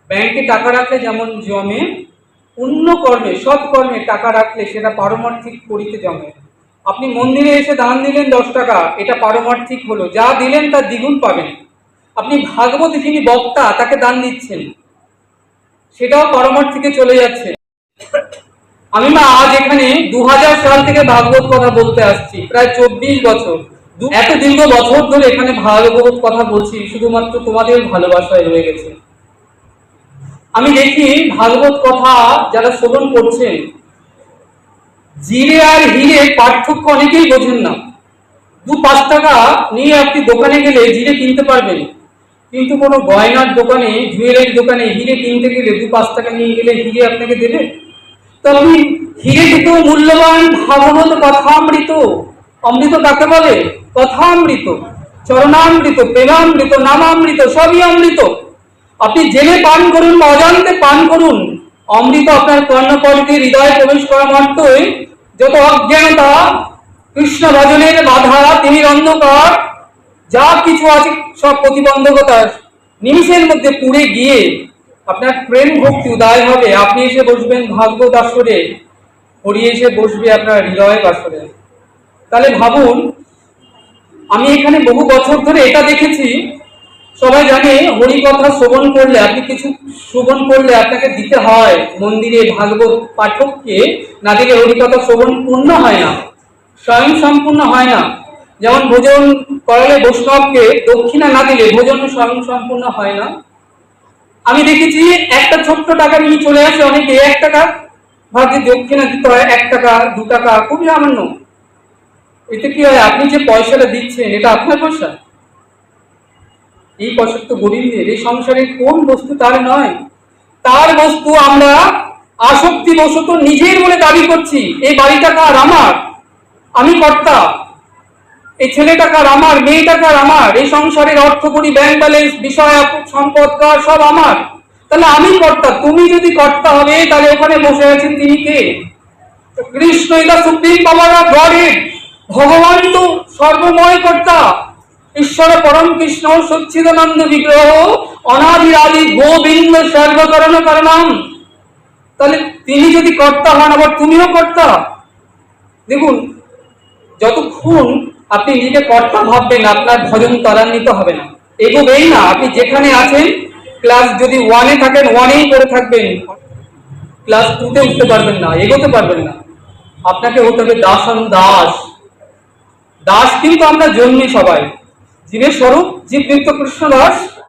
ব্যাংকে টাকা রাখলে যেমন জমে, পুণ্য কর্মে সৎ কর্মে টাকা রাখলে সেটা পারমার্থিক করিতে জমে। আপনি মন্দিরে এসে দান দিলেন 10 টাকা, এটা পারমার্থিক হলো, যা দিলেন তার দ্বিগুণ পাবেন। আপনি ভাগবত যিনি বক্তা তাকে দান দিচ্ছেন, সেটাও পারমার্থিকে চলে যাচ্ছে। আমি আজ এখানে 2000 সাল থেকে ভাগবত কথা বলতে আসছি, প্রায় 24 বছর। এত দীর্ঘ বছর ধরে এখানে ভাগবত কথা বলছি, শুধুমাত্র তোমাদের ভালোবাসায় রয়ে গেছে। আমি দেখি ভাগবত কথা যারা শ্রবণ করছেন, জিরে আর হিরে পার্থক্য অনেকেই বোঝেন না। 2-5 টাকা নিয়ে আপনি দোকানে গেলে জিরে কিনতে পারবেন, কিন্তু কোনো গয়নার দোকানে, জুয়েলারি দোকানে হিরে কিনতে গেলে 2-5 টাকা নিয়ে গেলে হিরে আপনাকে দেবে? তো আপনি হিরে থেকেও মূল্যবান ভাগবত কথামৃত। অমৃত কাকে বলে? কথামৃত, চরণামৃত, প্রেমামৃত, নামামৃত, সবই অমৃত। আপনি জেনে পান করুন বা অজান্তে পান করুন, অমৃত আপনার কর্ণপরিতে হৃদয়ে প্রবেশ করা মাত্রই যত অজ্ঞানতা, কৃষ্ণ ভজনের বাধা, তিমির অন্ধকার, যা কিছু আছে সব প্রতিবন্ধকতা নিমিষের মধ্যে পুড়ে গিয়ে আপনার প্রেম ভক্তি উদয় হবে। আপনি এসে বসবেন ভাগবত আসরে, হরি এসে বসবে আপনার হৃদয় আসরে। তাহলে ভাবুন, আমি এখানে বহু বছর ধরে এটা দেখেছি, সবাই জানে হরি কথা শ্রবণ করলে, আপনি কিছু শ্রবণ করলে আপনাকে দিতে হয় মন্দিরে ভাগবত পাঠককে, না দিলে হরি কথা শ্রবণ পূর্ণ হয় না, স্বয়ং সম্পূর্ণ হয় না। যেমন ভোজন করালে বৈষ্ণবকে দক্ষিণা না দিলে ভোজন স্বয়ং সম্পূর্ণ হয় না। আমি দেখেছি একটা ছোট্ট টাকা নিয়ে চলে আসে অনেকে, 1 টাকা ভাবছে দক্ষিণা দিতে হয়, 1 টাকা 2 টাকা, খুবই সামান্য। এতে কি হয়? আপনি যে পয়সাটা দিচ্ছেন এটা আপনার পয়সা? এই পয়সা তো গোবিন্দের। এই সংসারের কোন বস্তু তার নয়, তার বস্তু আমরা আসক্তি বশত নিজের বলে দাবি করছি। এই বাড়িটা কার? আমার, আমি কর্তা। এই ছেলেটা কার? আমার, মেয়েটা কার? আমার। এই সংসারের অর্থ করি, ব্যাংক ব্যালেন্স, বিষয় সম্পদ কার? সব আমার। তাহলে আমি কর্তা। তুমি যদি কর্তা হবে তাহলে ওখানে বসে আছেন তিনি কে? Krishna is the supreme power of Godhead. ভগবান তো সর্বময় কর্তা। ঈশ্বর পরম কৃষ্ণ সচ্চিদানন্দ বিগ্রহ, অনাদি আদি গোবিন্দ সর্বকরণ কারণম। তাহলে তিনি যদি কর্তা হন, আবার তুমিও কর্তা। দেখুন, যতক্ষণ আপনি নিজেকে কর্তা ভাববেন আপনার ভজন ত্বরান্বিত হবে না, এগোবেই না। আপনি যেখানে আছেন, ক্লাস যদি 1-এ থাকেন 1-এই করে থাকবেন, ক্লাস 2-তে উঠতে পারবেন না, এগোতে পারবেন না। আপনাকে হতে হবে দাসান দাস। দাস কিন্তু আমরা জন্মি সবাই, জীবের স্বরূপ জীব নিত্য কৃষ্ণ দাস।